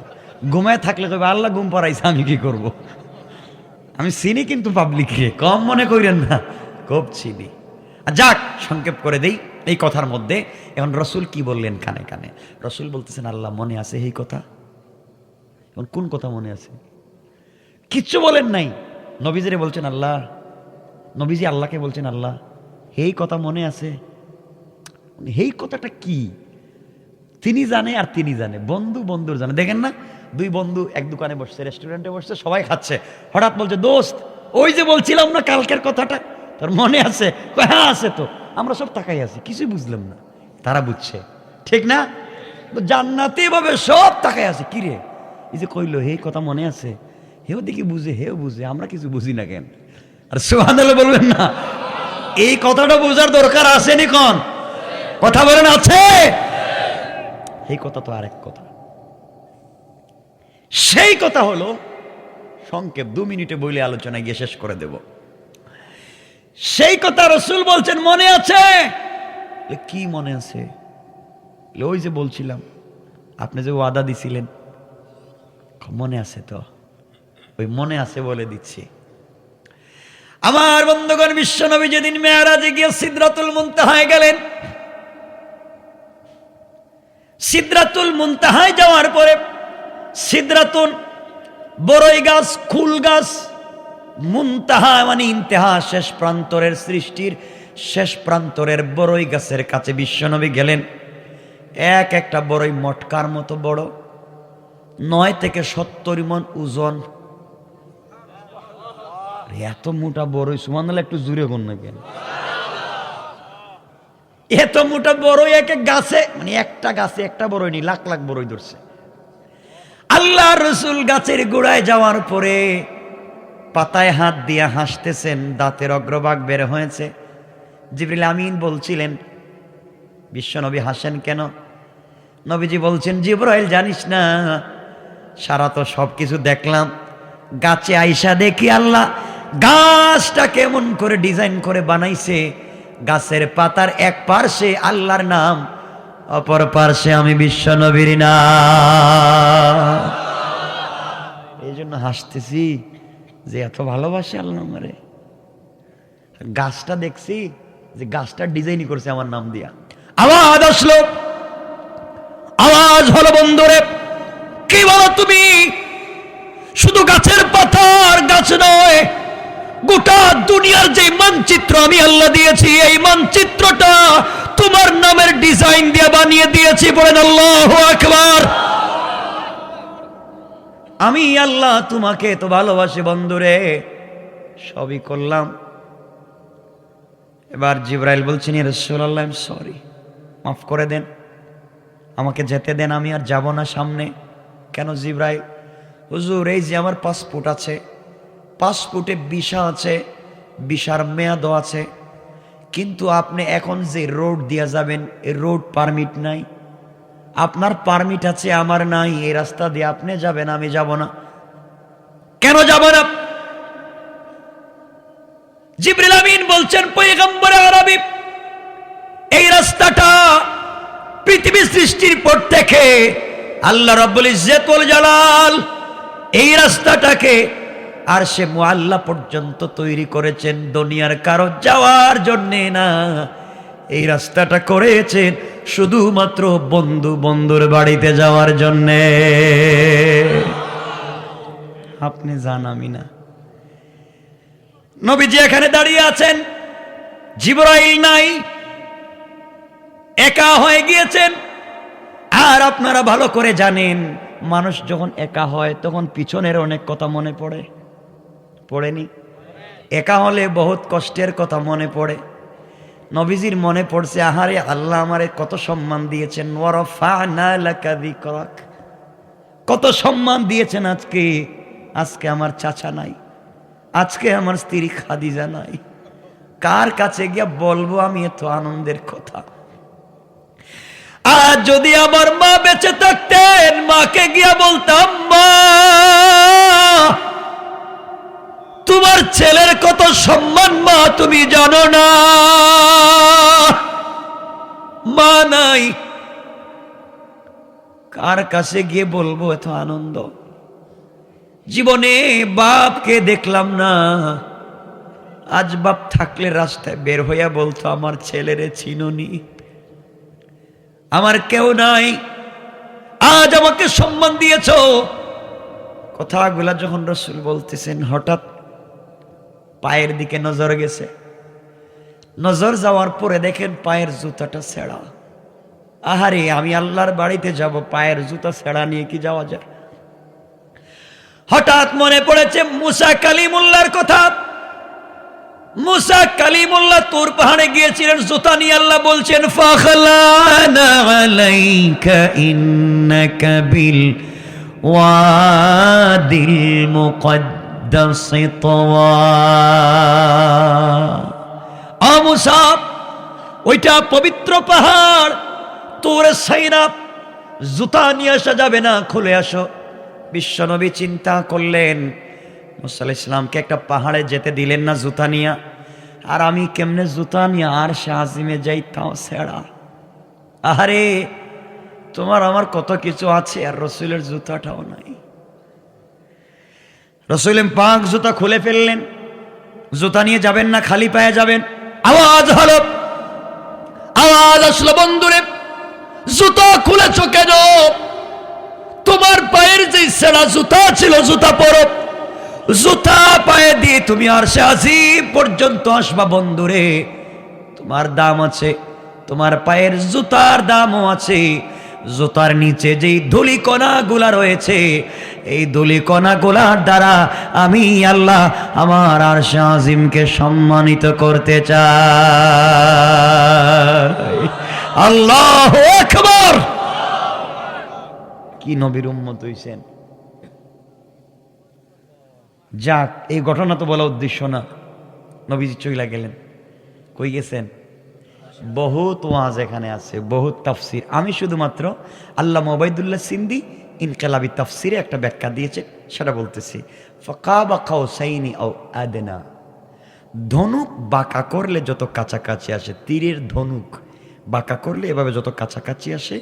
ঘুমায় থাকলে কবে আল্লাহ ঘুম পড়াইছে আমি কি করব। আমি চিনি কিন্তু পাবলিককে, কম মনে করেন না, খুব চিনি। যাক, সংক্ষেপ করে দেই এই কথার মধ্যে। এখন রসুল কি বললেন কানে কানে? রসুল বলতেছেন, আল্লাহ মনে আছে এই কথা? এখন কোন কথা মনে আছে? কিচ্ছু বলেন নাই। নবীজিরে বলছেন আল্লাহ, নবীজি আল্লাহকে বলছেন আল্লাহ এই কথা মনে আছে? এই কথাটা কি তিনি জানে আর তিনি জানে, বন্ধুর জানে। দেখেন না, দুই বন্ধু এক দোকানে বসছে, রেস্টুরেন্টে বসছে, সবাই খাচ্ছে। হঠাৎ বলছে, দোস্ত ওই যে বলছিলাম না কালকের কথাটা, তোর মনে আছে? হ্যাঁ আছে তো। আমরা সব তাকাই আছি, কিছুই বুঝলাম না, তারা বুঝছে, ঠিক না? জান্নাতে ভাবে সব তাকাই আছে, কিরে এই যে কইলো এই কথা মনে আছে, হেও দেখি বুঝে, হেও বুঝে, আমরা কিছু বুঝি না কেন? আর সুবহানাল্লাহ বলবেন না? এই কথাটা বোঝার দরকার আছে নি? কোন কথা বলেন আছে? এই কথা তো আরেক কথা। সেই কথা হলো সংক্ষেপ 2 মিনিটে বইলে আলোচনা গিয়ে শেষ করে দেব। সেই কথা রাসূল বলছেন মনে আছে? কি মনে আছে? ওই যে বলছিলাম আপনি যে ওয়াদা দিছিলেন, মনে আছে তো? ওই মনে আছে বলে দিচ্ছি। আমার বন্ধুগণ, বিশ্বনবী যেদিন মেরাজে গিয়ে সিদরাতুল মুনতাহায় গেলেন, সিদরাতুল মুনতাহায় যাওয়ার পরে সিদরাতুল বড়ই গাছ, কুল গাছ, মুনতাহা মানে ইন্তেহা, শেষ প্রান্তরের সৃষ্টির শেষ প্রান্তরের বড়ই গাছের কাছে বিশ্বনবী গেলেন। এক একটা বড়ই মটকার মতো বড়, 9 থেকে 70 মণ ওজন। এত মোটা বড়ই, সুবহানাল্লাহ একটু জুড়ে কোন না কেন? এত মোটা বড়ই এক এক গাছে, মানে একটা গাছে একটা বড়ই নেই, লাখ লাখ বড়ই ধরছে। আল্লাহ রসুল গাছের গোড়ায় যাওয়ার পরে পাতায় হাত দিয়ে হাসতেছেন, দাঁতের অগ্রভাগ বের হয়েছে। জিবরিল আমিন বলছিলেন, বিশ্বনবী হাসেন কেন? নবীজি বলছেন, জিবরাইল জানিস না, সারা তো সবকিছু দেখলাম, গাছে আইসা দেখি আল্লাহ গাছটা কেমন করে ডিজাইন করে বানাইছে। গাছের পাতার এক পার্শ্বে আল্লাহর নাম, অপর পার্শ্বে আমি বিশ্বনবীর নাম। এই জন্য হাসতেছি যে এত ভালোবাসে আল্লাহ আমারে। গাছটা দেখছি যে গাছটা ডিজাইনই করছে আমার নাম দিয়া। আওয়াজ আসলো, আওয়াজ হলো, বন্ধুরে কি বলো তুমি? শুধু গাছের পাতার গাছ নয়, গোটা দুনিয়ার যে মানচিত্র আমি আল্লাহ দিয়েছি, এই মানচিত্রটা তোমার নামের ডিজাইন দিয়ে বানিয়ে দিয়েছি। বলেন আল্লাহু আকবার। আমি আল্লাহ তোমাকে তো ভালোবাসি বন্ধুরে, সবই করলাম। এবার জিবরাইল বলছেন, ইয়া রাসূলুল্লাহ, আই এম সরি, মাফ করে দেন, আমাকে যেতে দেন, আমি আর যাব না সামনে। কেন জিবরাইল? হুজুর, এই যে আমার পাসপোর্ট আছে, পাসপোর্টে ভিসা আছে, ভিসার মেয়াদও আছে, কিন্তু আপনি এখন যে রোড দিয়া যাবেন এই রোড পারমিট নাই। আপনার পারমিট আছে, আমার নাই, এই রাস্তা দিয়ে আপনি যাবেন, আমি যাব না। কেন যাব না? জিবরিল আমিন বলছেন, পয়গম্বর আরবি, এই রাস্তাটা পৃথিবী সৃষ্টির পর থেকে আল্লাহ রাব্বুল ইজ্জতুল জালাল এই রাস্তাটাকে আরশে মুআল্লা পর্যন্ত তৈরি করেছেন দুনিয়ার কারো যাওয়ার জন্য না। এই রাস্তাটা করেছেন শুধুমাত্র বন্ধু বন্ধুর বাড়িতে যাওয়ার জন্য। আপনি জান, আমি না। নবীজি এখানে দাঁড়িয়ে আছেন, জিবরাইল নাই, একা হয়ে গিয়েছেন। আর আপনারা ভালো করে জানেন, মানুষ যখন একা হয় তখন পিছনের অনেক কথা মনে পড়ে, পড়েনি? একা হলে বহুত কষ্টের কথা মনে পড়ে। নবীজির মনে পড়ছে, আহারে আল্লাহ আমারে কত সম্মান দিয়েছেন, ওয়ারাফা'না লাকা যিকরাক, কত সম্মান দিয়েছেন। আজকে আমার চাচা নাই, আজকে আমার স্ত্রী খাদিজা নাই, কার কাছে গিয়া বলবো আমি এত আনন্দের কথা? আর যদি আমার মা বেঁচে থাকতেন, মাকে গিয়া বলতাম, মা তোমার ছেলের কত সম্মান মা তুমি জানো না। মা নাই, কার কাছে গিয়ে বলবো এত আনন্দ? জীবনে বাপকে দেখলাম না। আজ বাপ থাকলে রাস্তায় বের হইয়া বলতো, আমার ছেলেরে চিনুনি, আমার কেউ নাই, আজ আমাকে সম্মান দিয়েছ। কথাগুলা যখন রাসূল বলতেছেন, হঠাৎ পায়ের দিকে নজর গেছে। নজর যাওয়ার পরে দেখেন পায়ের জুতাটা ছেঁড়া। আহারে, আমি আল্লাহর বাড়িতে যাব, পায়ের জুতা ছেঁড়া নিয়ে কি যাওয়া যায়? হঠাৎ মনে পড়েছে মুসা কালিমুল্লাহর কথা। মুসা কালিমুল্লাহ তুর পাহাড়ে গিয়েছিলেন জুতা নিয়ে। আল্লাহ বলছেন, ফাখলানা আলাইকা ইন্নাকা বিল ওয়াদিল মুকদ্দাস তাওয়া। ও মুসা, ওইটা পবিত্র পাহাড় তুর সাইনা, জুতা নিয়ে আসা যাবে না, খুলে আসো। বিশ্বনবী চিন্তা করলেন, মুসা আলাইহিস সালামকে একটা পাহাড়ে যেতে দিলেন না জুতা নিয়া, আর আমি কেমনে জুতা নিয়ে আর শাহজিমে যাই, তাও ছেঁড়া। আহারে, তোমার আমার কত কিছু আছে, আর রসুলের জুতাটাও নাই। রসুল পাক জুতা খুলে ফেললেন। জুতা নিয়ে যাবেন না, খালি পায়ে যাবেন। আওয়াজ হলো, আওয়াজ আসলো, বন্ধুরে জুতা খুলেছ কেন? তোমার পায়ের যে ছেঁড়া জুতা ছিল, জুতা পরো, জুতা পায়ে দিয়ে তুমি আর শাহজিম পর্যন্ত আসবা। বন্ধুরে, তোমার দাম আছে, তোমার পায়ের জুতার দামও আছে। জুতার নিচে যেই ধুলিকণা গুলা রয়েছে, এই ধুলিকণা গুলার দ্বারা আমি আল্লাহ আমার আর শাহজিমকে সম্মানিত করতে চাই। আল্লাহু আকবার! কি নবীর উম্মত হইছেন। যাক, এই ঘটনা তো বলা উদ্দেশ্য না। নবীজি চইলা গেলেন, কই গেছেন? বহুত ওয়াজ এখানে আছে, বহুত তাফসির। আমি শুধুমাত্র আল্লামা ওবায়দুল্লাহ সিন্দি ইনকিলাবি তাফসিরে একটা ব্যাখ্যা দিয়েছে, সেটা বলতেছি। ফাকাবা কাউসাইনি আও আদনা, ধনুক বাঁকা করলে যত কাছাকাছি আসে, তীরের ধনুক বাঁকা করলে এভাবে যত কাছাকাছি আসে,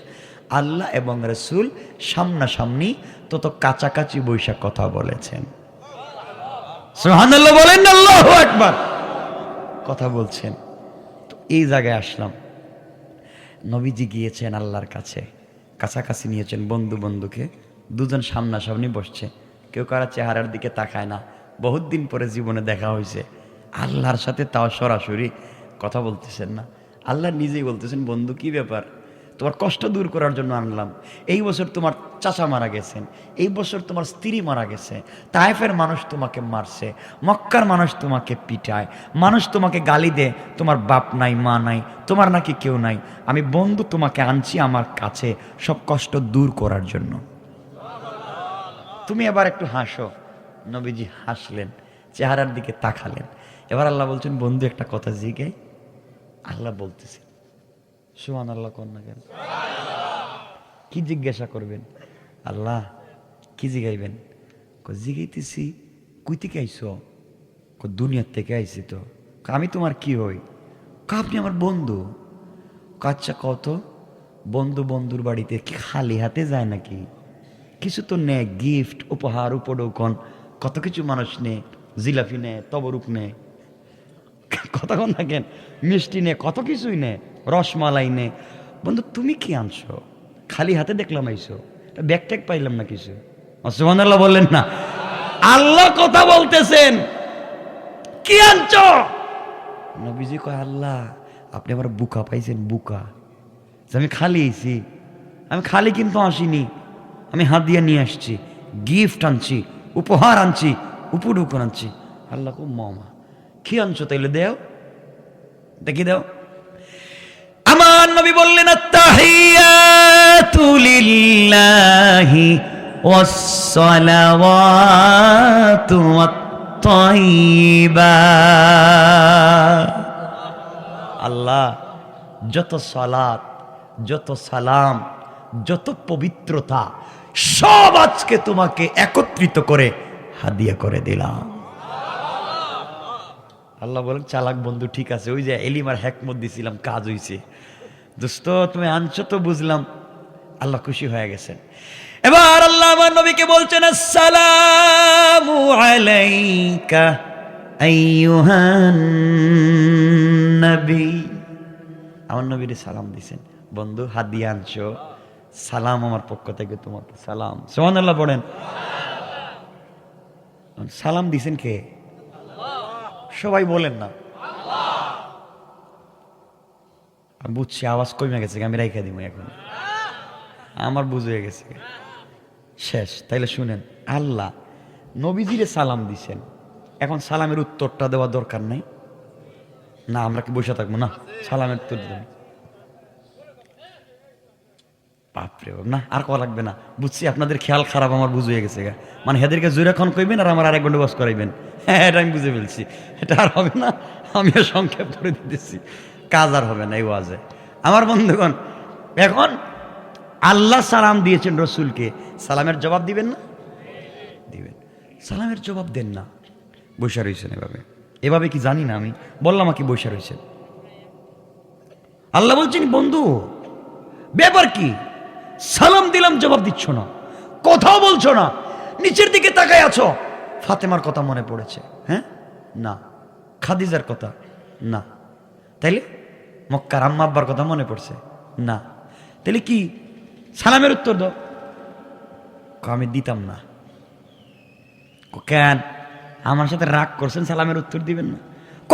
আল্লাহ এবং রাসূল সামনাসামনি তত কাছাকাছি বৈশা কথা বলেছেন। সুবহানাল্লাহ বলেন, আল্লাহু আকবার। কথা বলছেন। তো এই জায়গায় আসলাম, নবীজি গিয়েছেন আল্লাহর কাছে, কাছাকাছি নিয়েছেন বন্ধু বন্ধুকে, দুজন সামনাসামনি বসছে, কেউ কারো চেহারার দিকে তাকায় না, বহুত দিন পরে জীবনে দেখা হয়েছে, আল্লাহর সাথে তাও সরাসরি কথা বলতেছেন না। আল্লাহ নিজেই বলতেছেন, বন্ধু কি ব্যাপার, তোমার কষ্ট দূর করার জন্য আনলাম। এই বছর তোমার চাচা মারা গেছেন, এই বছর তোমার স্ত্রী মারা গেছে, তায়েফের মানুষ তোমাকে মারছে, মক্কার মানুষ তোমাকে পিটায়, মানুষ তোমাকে গালি দেয়, তোমার বাপ নাই মা নাই, তোমার নাকি কেউ নাই, আমি বন্ধু তোমাকে আনছি আমার কাছে সব কষ্ট দূর করার জন্য, তুমি এবার একটু হাসো। নবীজি হাসলেন, চেহারার দিকে তাকালেন। এবার আল্লাহ বলছেন, বন্ধু একটা কথা জিজ্ঞাই। আল্লাহ বলতেছে, সুবহানাল্লাহ কন্যা কেন, কি জিজ্ঞাসা করবেন? আল্লাহ কি জিগাইবেন? জিগাইতেছি কই থেকে আইছো? দুনিয়ার থেকে আইছি। তো আমি তোমার কি হই? আপনি আমার বন্ধু। আচ্ছা কত বন্ধু, বন্ধুর বাড়িতে কি খালি হাতে যায় নাকি? কিছু তো নেয়, গিফট উপহার উপঢৌকন কত কিছু মানুষ নেয়, জিলাপি নেয়, তবরুক নেয়, কথা কন থাকেন, মিষ্টি নে, কত কিছুই নে, রসমালাই নে। বন্ধু তুমি কি আনছো? খালি হাতে দেখলাম আইসো, ব্যাগ ট্যাগ পাইলাম না কিছু। সুবহানাল্লাহ বললেন না? আল্লাহ কথা বলতেছেন, কি আনছো? নবীজি কয়, আল্লাহ আপনি আমার বুকা পাইছেন, বুকা। আমি খালি আইছি, আমি খালি কিন্তু আসিনি, আমি হাদিয়া নিয়ে আসছি, গিফট আনছি, উপহার আনছি, উপঢৌকন আনছি। আল্লাহ খুব মামা কি আনছো তাইলে দেও, দেখি দাও। আমার নবী বললেন, আত্তাহিয়াতু লিল্লাহি ওয়াসসালাওয়াতু ওয়াত-তাইয়্যিবাত। আল্লাহ যত সালাত, যত সালাম, যত পবিত্রতা সব আজকে তোমাকে একত্রিত করে হাদিয়া করে দিলাম। আল্লাহ বলেন, চালাক বন্ধু, ঠিক আছে, ওই যে এলিমার হেকমত দিছিলাম, কাজ হইছে। দোস্ত তুমি আনছো তো বুঝলাম। আল্লাহ খুশি হয়ে গেছেন। এবার আল্লাহ আমার নবীকে বলছেন, আসসালামু আলাইকা আইয়ুহান নবী। আমার নবীর সালাম দিছেন, বন্ধু হাদিয়া আনছো, সালাম আমার পক্ষ থেকে তোমাকে সালাম। সুবহানাল্লাহ পড়েন। সালাম দিছেন কে? সবাই বলেন না। আমি বুঝছি আওয়াজ কমে গেছে, আমি রাইখা দিব এখন, আমার বুঝ হয়ে গেছে শেষ। তাইলে শুনেন, আল্লাহ নবীজিরে সালাম দিছেন, এখন সালামের উত্তরটা দেওয়া দরকার নাই না? আমরা কি বসে থাকবো না? সালামের উত্তর দেবেন, বাপরে বাপ, না আর কওয়া লাগবে না। বুঝছি আপনাদের খেয়াল খারাপ, আমার বুঝ হয়ে গেছে। মানে হেদেরকে জোরে খন কইবেন আর আমার আরেক ঘন্টা বস করাইবেন। হ্যাঁ এটা আমি বুঝে ফেলছি, এটা আর হবে না। আমি সংক্ষেপ করে দিতেছি, কাজ আর হবে না এই ওয়াজে। আমার বন্ধুগণ, এখন আল্লাহ সালাম দিয়েছেন রসুলকে, সালামের জবাব দিবেন না? দিবেন। সালামের জবাব দেন না, বসে রয়েছেন এভাবে। এভাবে কি জানি না আমি, বললাম কি বসে রয়েছেন। আল্লাহ বলছেন, বন্ধু ব্যাপার কি? সালাম দিলাম জবাব দিচ্ছ না, কথাও বলছো না, নিচের দিকে তাকায় আছো। ফাতেমার কথা মনে পড়েছে? হ্যাঁ না। খাদিজার কথা? না। তাইলে মক্কার আম্মা আব্বার কথা মনে পড়ছে? না। তাহলে কি? সালামের উত্তর দাও। আমি দিতাম না। কেন? আমার সাথে রাগ করছেন, সালামের উত্তর দিবেন না?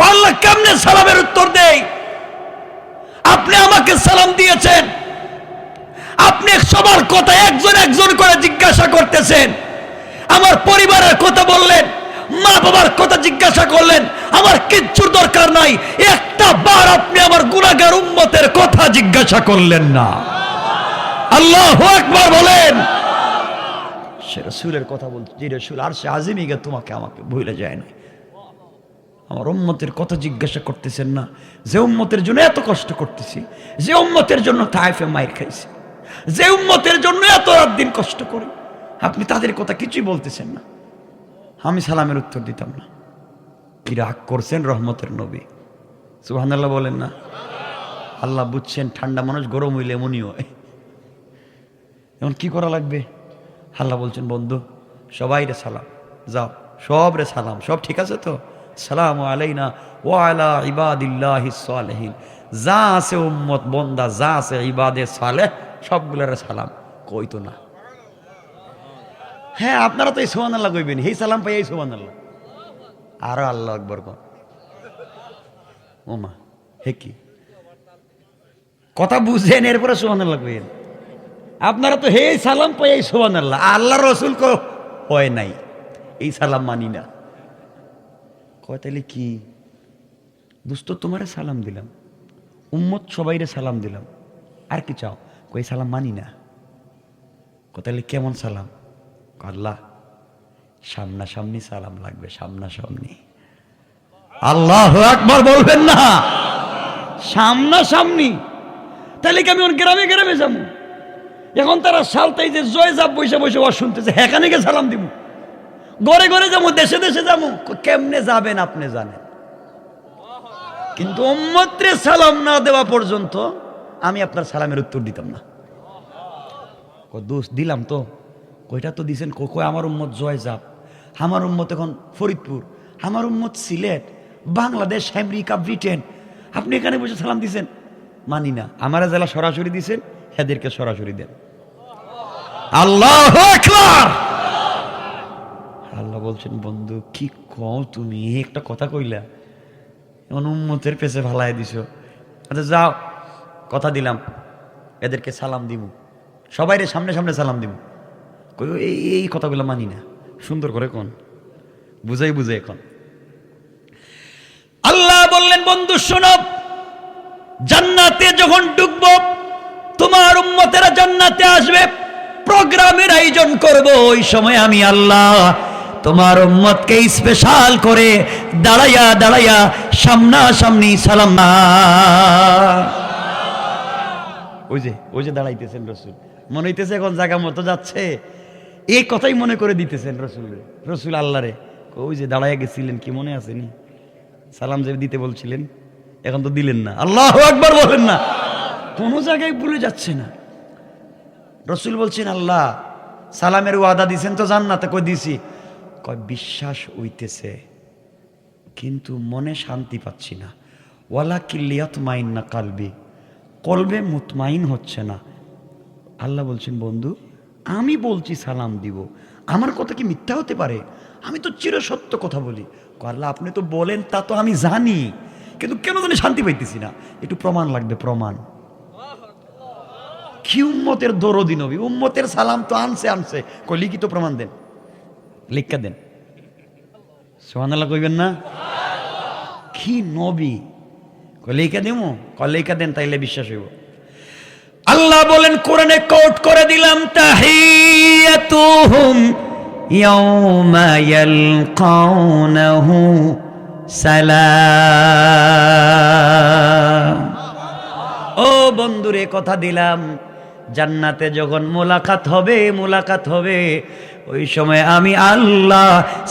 আল্লাহ কেমনে সালামের উত্তর দেই? আপনি আমাকে সালাম দিয়েছেন, আপনি সবার কথা একজন একজন করে জিজ্ঞাসা করতেছেন, আমার পরিবারের কথা বললেন, মা বাবার কথা জিজ্ঞাসা করলেন, আমার কিচ্ছুর দরকার নাই, একটা বার আপনি আমার গুনাহগার উম্মতের কথা জিজ্ঞাসা করলেন না। আল্লাহু আকবার বলেন। সে রাসূলের কথা বলতে, যে রাসূল আরশে আজিমে গিয়ে তোমাকে আমাকে ভুলে যায় না, আমার উম্মতের কথা জিজ্ঞাসা করতেছেন না? যে উম্মতের জন্য এত কষ্ট করতেছি, যে উম্মতের জন্য তায়েফে মাইর খাইছি, যে উম্মতের জন্য এত রাত দিন কষ্ট করি, আপনি তাদের কথা কিছুই বলতেছেন না। আমি সালামের উত্তর দিতাম না। কি রাগ করছেন রহমতের নবী? সুবহানাল্লাহ বলেন না? আল্লাহ বুঝছেন, ঠান্ডা মানুষ গরম হইলে এমনই হয়। এখন কি করা লাগবে? আল্লাহ বলছেন, বন্ধু সবাই রে সালাম, যাও সব রে সালাম, সব ঠিক আছে তো? সালামু আলাইনা ওয়া আলা ইবাদিল্লাহিস সালিহিন। যা আছে উম্মত বন্দা, যা আছে ইবাদে সালেহ, সবগুলোর সালাম। কই তো না। হ্যাঁ, আপনারা তো এই সুবহানাল্লাহ কইবেন, এই সালাম পাই এই সুবহানাল্লাহ। আর আল্লাহু আকবার কোন ওমা হে কি কথা বুঝেন, এরপরে সুবহানাল্লাহ কইেন। আপনারা তো হে সালাম পাই এই সুবহানাল্লাহ, আল্লাহ রসুল কো হয় নাই, এই সালাম মানি না। কয় তাইলে কি দোস্ত, তোমারে সালাম দিলাম, উম্মত সবাইরে সালাম দিলাম, আর কি চাও? কই সালাম মানি না। তাহলে কেমন সালাম? আল্লাহ সামনাসামনি সালাম লাগবে, সামনাসামনি। আল্লাহু আকবার বলবেন না, সামনাসামনি। তাহলে কি আমি ওর গ্রামে গ্রামে যাবো? এখন তারা সালতাই যে জয় যাব বসে বসে ওয়াজ শুনতেছে, হেখানে গিয়ে সালাম দিব? ঘরে ঘরে যাবো, দেশে দেশে যাবো? কেমনে যাবেন আপনি জানেন। কিন্তু উম্মতরে সালাম না দেওয়া পর্যন্ত আমি আপনার সালামের উত্তর দিতাম না। দোষ দিলাম তো, কইটা তো দিছেন। কই আমার উম্মত জয় যাব, আমার উম্মত এখন ফরিদপুর, আমার উম্মত সিলেট, বাংলাদেশ, আমেরিকা, ব্রিটেন, আপনি এখানে বসে সালাম দিছেন? মানি না। আমার জেলা সরাসরি দিছেন, এদেরকে সরাসরি দেন। আল্লাহু আকবার। আল্লাহ বলছেন, বন্ধু কি কও তুমি, একটা কথা কইলা, এমন উম্মতের পেছে ভালাই দিছ। আচ্ছা যাও, কথা দিলাম এদেরকে সালাম দিব, সবাইরে সামনে সামনে সালাম দিব। কই এই কথাগুলো মানি না। সুন্দর করে কোন, বুঝাই বুঝাই এখন। আল্লাহ বললেন, বন্ধু শোনো, জান্নাতে যখন ঢুকবো, তোমার উম্মতেরা জান্নাতে আসবে, প্রোগ্রামের আয়োজন করব। ওই সময় আমি আল্লাহ তোমার উম্মতকে স্পেশাল করে দাঁড়াইয়া দাঁড়াইয়া সামনাসামনি সালাম। ওই যে দাঁড়াইতেছেন রসুল, মনে হইতেছে এখন জায়গা মতো যাচ্ছে, এই কথাই মনে করে দিতেছেন রসুল আল্লাহরে। ওই যে দাঁড়াইয়া গেছিলেন, কি মনে আসেনি? সালাম যে দিতে বলছিলেন, এখন তো দিলেন না। আল্লাহু আকবার বলেন না, কোনো জায়গায় ভুলে যাচ্ছে না। রসুল বলছেন, আল্লাহ সালামের ওয়াদা দিছেন তো জান্নাতে? কই দিছি। কয় বিশ্বাস হইতেছে কিন্তু মনে শান্তি পাচ্ছি না। ওয়ালা কিল্লিয়াতমাইন না কালবি, কলবে মুতমাইন হচ্ছে না। আল্লাহ বলছেন, বন্ধু আমি বলছি সালাম দিব, আমার কথা কি মিথ্যা হতে পারে? আমি তো চিরসত্য কথা বলি। আল্লাহ আপনি তো বলেন, তা তো আমি জানি, কিন্তু কেন জানি শান্তি পাইতেছি না, একটু প্রমাণ লাগবে। প্রমাণ কি? উম্মতের দরদি নবী, উম্মতের সালাম তো আনছে। কই লিখিত প্রমাণ দেন, লিখা দেন। সুবহানাল্লাহ কইবেন না? কি নবী, কই লিখা দেবো? কই লিখা দেন, তাইলে বিশ্বাস হইব। আল্লাহ বলেন, কোরআনে কোট করে দিলাম, তাহিয়াতুহুম ইয়াউমা ইয়ালকাউনাহু সালাম। ও বন্ধুরে, কথা দিলাম, জান্নাতে যখন মোলাকাত হবে, ওই সময় আমি আল্লাহ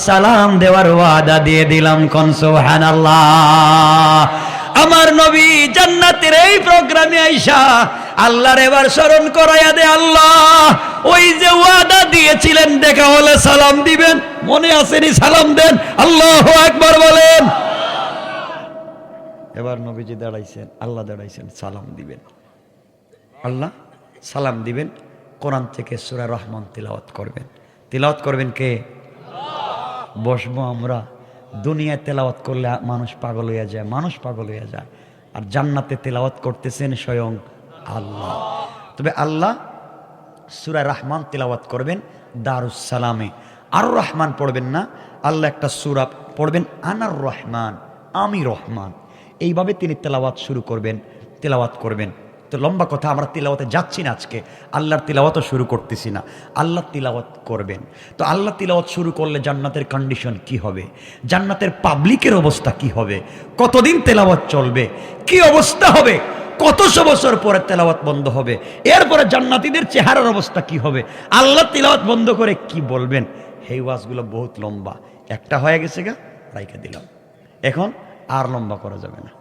সালাম দেওয়ার ওয়াদা দিয়ে দিলাম। কোন সুবহানাল্লাহ। আমার নবী জান্নাতের এই প্রোগ্রামে আইসা আল্লাহর এবার স্মরণ করাইয়া দে, আল্লাহ ওই যে ওয়াদা দিয়েছিলেন দেখা হলে সালাম দিবেন, মনে আসেনি? সালাম দেন। আল্লাহু আকবার বলেন। এবার নবীজি দাঁড়াইছেন, আল্লাহ দাঁড়াইছেন, সালাম দিবেন। আল্লাহ সালাম দিবেন। কোরআন থেকে সূরা রহমান তিলাওয়াত করবেন। তিলাওয়াত করবেন কে? বসবো আমরা। দুনিয়ায় তেলাওয়াত করলে মানুষ পাগল হইয়া যায়, আর জান্নাতে তেলাওয়াত করতেছেন স্বয়ং আল্লাহ। তবে আল্লাহ সূরা রহমান তিলাওয়াত করবেন দারুস সালামে। আর রহমান পড়বেন না, আল্লাহ একটা সূরা পড়বেন, আনার রহমান, আমি রহমান। এইভাবে তিনি তেলাওয়াত শুরু করবেন, তেলাওয়াত করবেন। তো লম্বা কথা, আমরা তিলাওয়াতে যাচ্ছি না আজকে, আল্লাহর তিলাওয়াতও শুরু করতেছি না, আল্লাহ তিলাওয়াত করবেন। তো আল্লাহ তিলাওয়াত শুরু করলে জান্নাতের কন্ডিশন কি হবে, জান্নাতের পাবলিকের অবস্থা কি হবে, কতদিন তেলাওয়াত চলবে, কি অবস্থা হবে, কতশো বছর পরে তেলাওয়াত বন্ধ হবে, এরপরে জান্নাতীদের চেহারার অবস্থা কি হবে, আল্লাহ তিলাওয়াত বন্ধ করে কি বলবেন, এই ওয়াজগুলো বহুত লম্বা। একটা হয়ে গেছে গা, রাইখা দিলাম, এখন আর লম্বা করা যাবে না।